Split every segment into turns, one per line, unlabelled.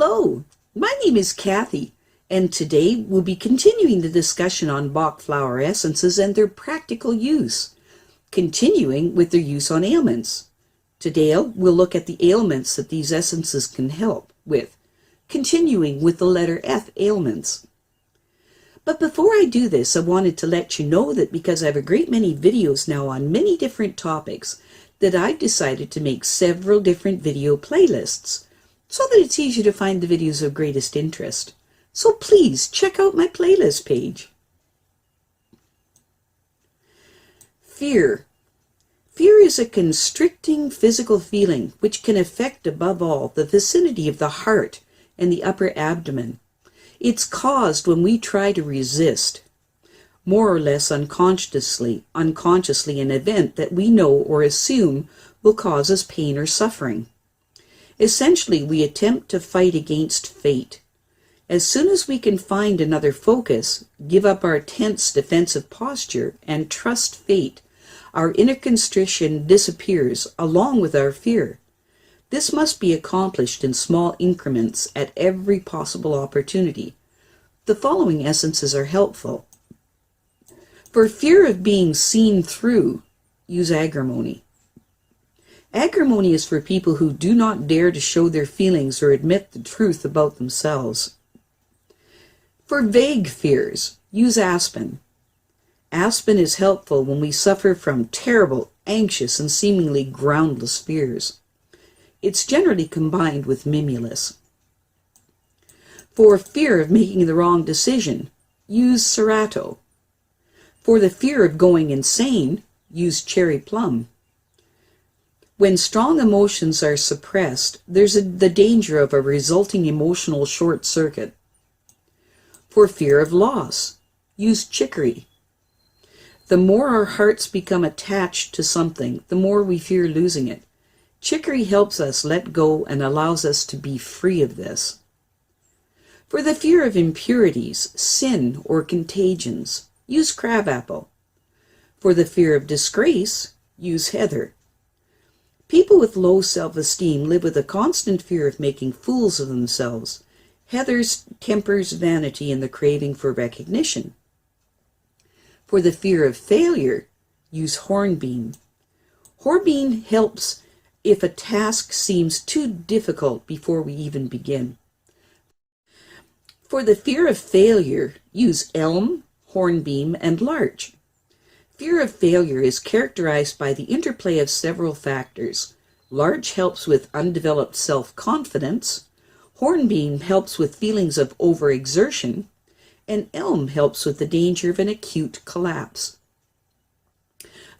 Hello, my name is Kathy, and today we'll be continuing the discussion on Bach Flower Essences and their practical use, continuing with their use on ailments. Today we'll look at the ailments that these essences can help with, continuing with the letter F, ailments. But before I do this, I wanted to let you know that because I have a great many videos now on many different topics, that I've decided to make several different video playlists, so that it's easier to find the videos of greatest interest. So please check out my playlist page. Fear. Fear is a constricting physical feeling which can affect above all the vicinity of the heart and the upper abdomen. It's caused when we try to resist, more or less unconsciously an event that we know or assume will cause us pain or suffering. Essentially, we attempt to fight against fate. As soon as we can find another focus, give up our tense defensive posture, and trust fate, our inner constriction disappears along with our fear. This must be accomplished in small increments at every possible opportunity. The following essences are helpful. For fear of being seen through, use agrimony. Agrimony is for people who do not dare to show their feelings or admit the truth about themselves. For vague fears, use aspen. Aspen is helpful when we suffer from terrible, anxious, and seemingly groundless fears. It's generally combined with mimulus. For fear of making the wrong decision, use cerato. For the fear of going insane, use cherry plum. When strong emotions are suppressed, there's the danger of a resulting emotional short circuit. For fear of loss, use chicory. The more our hearts become attached to something, the more we fear losing it. Chicory helps us let go and allows us to be free of this. For the fear of impurities, sin, or contagions, use crabapple. For the fear of disgrace, use heather. People with low self-esteem live with a constant fear of making fools of themselves. Heather tempers vanity and the craving for recognition. For the fear of failure, use hornbeam. Hornbeam helps if a task seems too difficult before we even begin. For the fear of failure, use elm, hornbeam, and larch. Fear of failure is characterized by the interplay of several factors. Larch helps with undeveloped self-confidence, hornbeam helps with feelings of overexertion, and elm helps with the danger of an acute collapse.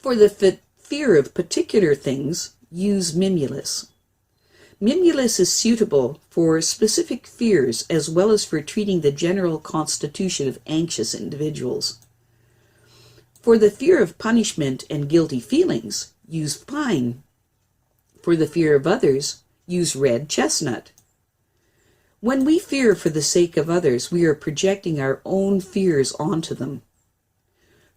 For the fear of particular things, use mimulus. Mimulus is suitable for specific fears as well as for treating the general constitution of anxious individuals. For the fear of punishment and guilty feelings, use pine. For the fear of others, use red chestnut. When we fear for the sake of others, we are projecting our own fears onto them.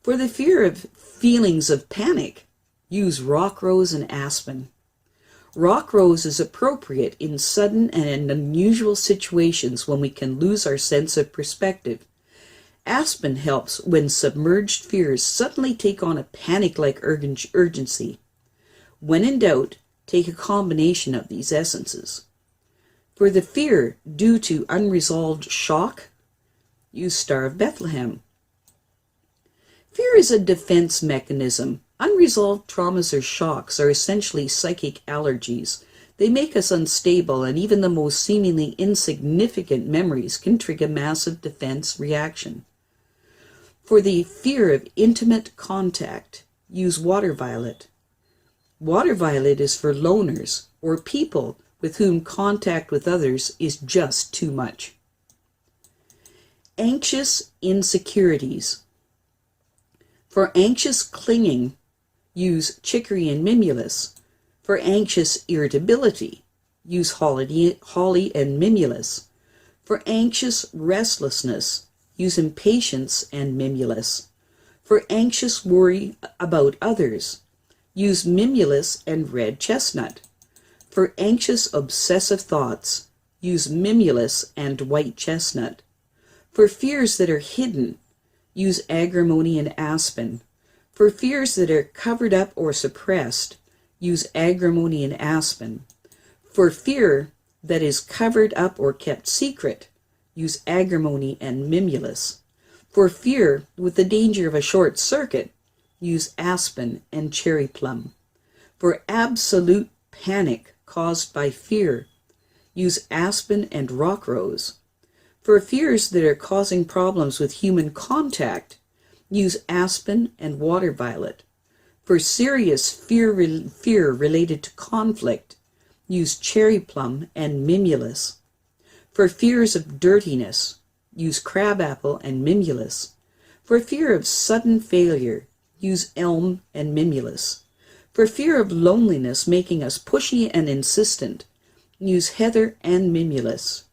For the fear of feelings of panic, use rock rose and aspen. Rock rose is appropriate in sudden and unusual situations when we can lose our sense of perspective. Aspen helps when submerged fears suddenly take on a panic-like urgency. When in doubt, take a combination of these essences. For the fear due to unresolved shock, use Star of Bethlehem. Fear is a defense mechanism. Unresolved traumas or shocks are essentially psychic allergies. They make us unstable, and even the most seemingly insignificant memories can trigger massive defense reaction. For the fear of intimate contact, use water violet. Water violet is for loners or people with whom contact with others is just too much. Anxious insecurities. For anxious clinging, use chicory and mimulus. For anxious irritability, use holly and mimulus. For anxious restlessness, use impatience and mimulus. For anxious worry about others, use mimulus and red chestnut. For anxious obsessive thoughts, use mimulus and white chestnut. For fears that are hidden, use agrimony and aspen. For fears that are covered up or suppressed, use agrimony and aspen. For fear that is covered up or kept secret, use agrimony and mimulus. For fear with the danger of a short circuit, use aspen and cherry plum. For absolute panic caused by fear, use aspen and rock rose. For fears that are causing problems with human contact, use aspen and water violet. For serious fear related to conflict, use cherry plum and mimulus. For fears of dirtiness, use crabapple and mimulus. For fear of sudden failure, use elm and mimulus. For fear of loneliness making us pushy and insistent, use heather and mimulus.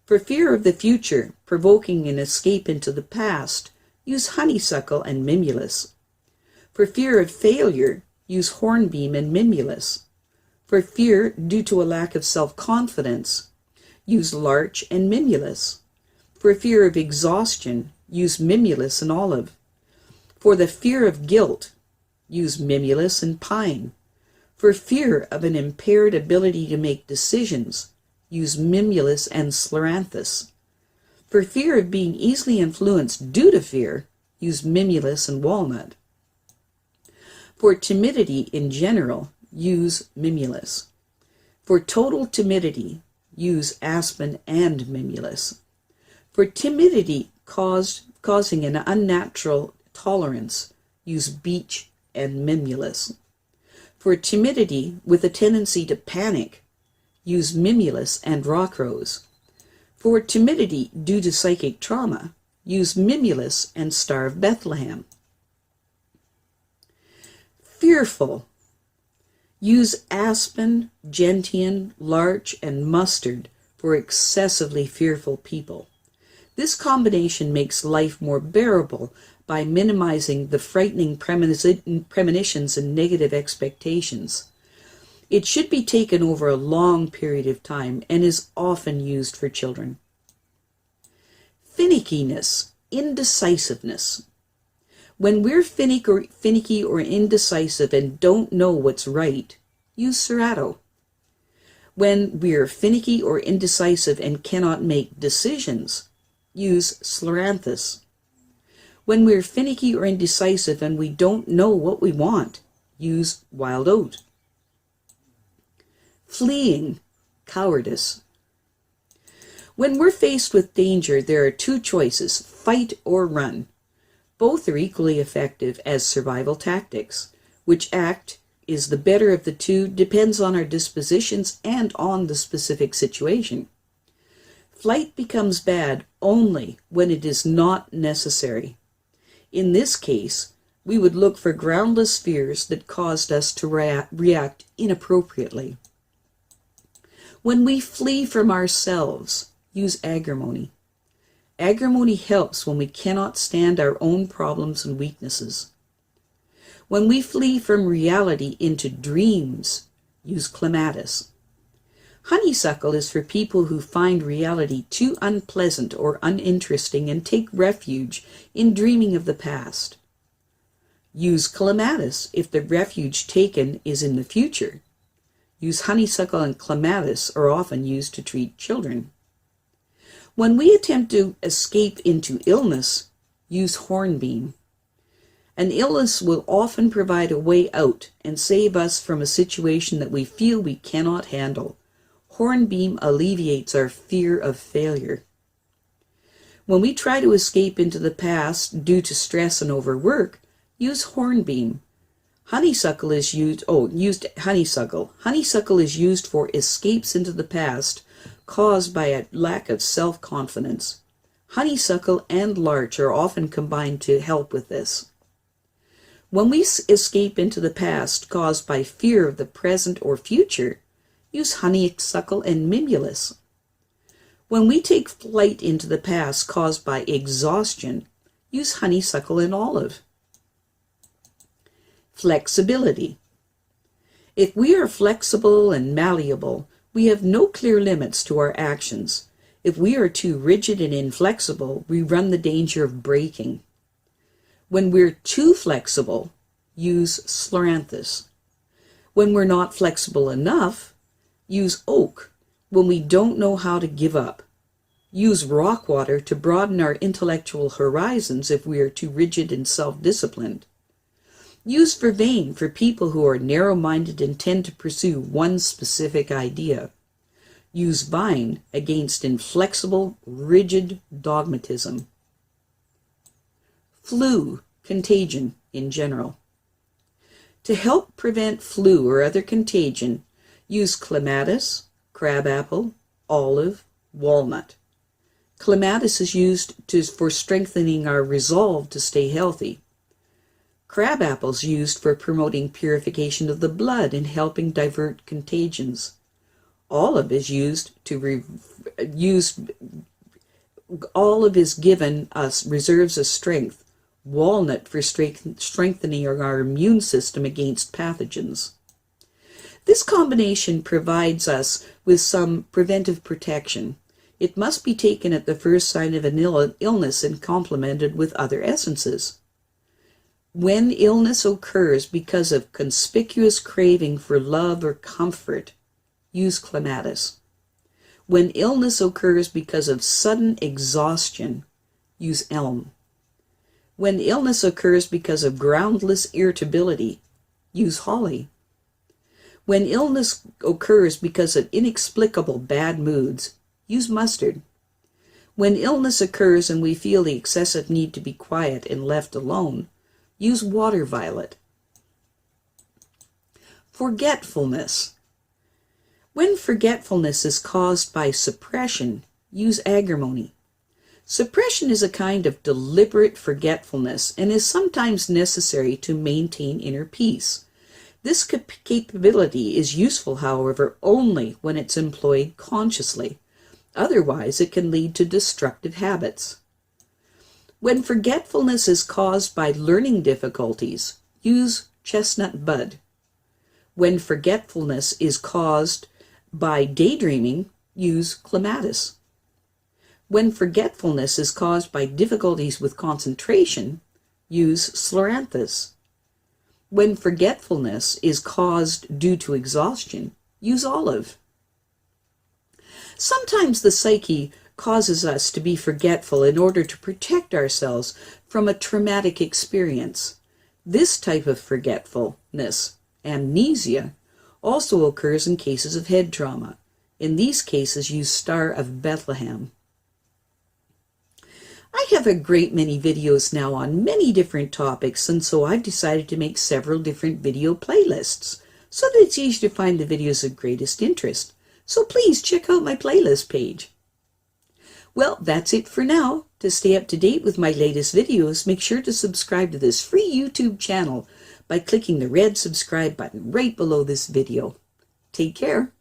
For fear of the future provoking an escape into the past, use honeysuckle and mimulus. For fear of failure, use hornbeam and mimulus. For fear due to a lack of self-confidence, use larch and mimulus. For fear of exhaustion, use mimulus and olive. For the fear of guilt, use mimulus and pine. For fear of an impaired ability to make decisions, use mimulus and scleranthus. For fear of being easily influenced due to fear, use mimulus and walnut. For timidity in general, use mimulus. For total timidity, use aspen and mimulus. For timidity causing an unnatural tolerance, use beech and mimulus. For timidity with a tendency to panic, use mimulus and rock rose. For timidity due to psychic trauma, use mimulus and star of Bethlehem. Fearful, use aspen, gentian, larch, and mustard for excessively fearful people. This combination makes life more bearable by minimizing the frightening premonitions and negative expectations. It should be taken over a long period of time and is often used for children. Finickiness, indecisiveness. When we're finicky or indecisive and don't know what's right, use Serato. When we're finicky or indecisive and cannot make decisions, use Scleranthus. When we're finicky or indecisive and we don't know what we want, use Wild Oat. Fleeing, cowardice. When we're faced with danger, there are two choices, fight or run. Both are equally effective as survival tactics. Which act is the better of the two depends on our dispositions and on the specific situation. Flight becomes bad only when it is not necessary. In this case, we would look for groundless fears that caused us to react inappropriately. When we flee from ourselves, use agrimony. Agrimony helps when we cannot stand our own problems and weaknesses. When we flee from reality into dreams, use clematis. Honeysuckle is for people who find reality too unpleasant or uninteresting and take refuge in dreaming of the past. Use clematis if the refuge taken is in the future. Use honeysuckle and clematis are often used to treat children. When we attempt to escape into illness, use hornbeam. An illness will often provide a way out and save us from a situation that we feel we cannot handle. Hornbeam alleviates our fear of failure. When we try to escape into the past due to stress and overwork, use hornbeam. Honeysuckle is used for escapes into the past caused by a lack of self-confidence. Honeysuckle and larch are often combined to help with this. When we escape into the past caused by fear of the present or future, use honeysuckle and mimulus. When we take flight into the past caused by exhaustion, use honeysuckle and olive. Flexibility. If we are flexible and malleable, We have no clear limits to our actions. If we are too rigid and inflexible, we run the danger of breaking. When we're too flexible, use Sloranthus. When we're not flexible enough, use oak. When we don't know how to give up, use rock water to broaden our intellectual horizons if we are too rigid and self-disciplined. Use vervain for people who are narrow-minded and tend to pursue one specific idea. Use vine against inflexible, rigid dogmatism. Flu, contagion in general. To help prevent flu or other contagion, use clematis, crabapple, olive, walnut. Clematis is used for strengthening our resolve to stay healthy. Crabapple is used for promoting purification of the blood and helping divert contagions. Olive is olive is given us reserves of strength. Walnut for strengthening our immune system against pathogens. This combination provides us with some preventive protection. It must be taken at the first sign of an illness and complemented with other essences. When illness occurs because of conspicuous craving for love or comfort, use clematis. When illness occurs because of sudden exhaustion, use elm. When illness occurs because of groundless irritability, use holly. When illness occurs because of inexplicable bad moods, use mustard. When illness occurs and we feel the excessive need to be quiet and left alone, use water violet. Forgetfulness. When forgetfulness is caused by suppression, use agrimony. Suppression is a kind of deliberate forgetfulness and is sometimes necessary to maintain inner peace. This capability is useful, however, only when it's employed consciously. Otherwise, it can lead to destructive habits. When forgetfulness is caused by learning difficulties, use chestnut bud. When forgetfulness is caused by daydreaming, use clematis. When forgetfulness is caused by difficulties with concentration, use Sloranthus. When forgetfulness is caused due to exhaustion, use olive. Sometimes the psyche causes us to be forgetful in order to protect ourselves from a traumatic experience. This type of forgetfulness, amnesia, also occurs in cases of head trauma. In these cases, use Star of Bethlehem. I have a great many videos now on many different topics, and so I've decided to make several different video playlists so that it's easy to find the videos of greatest interest. So please check out my playlist page. Well, that's it for now. To stay up to date with my latest videos, make sure to subscribe to this free YouTube channel by clicking the red subscribe button right below this video. Take care.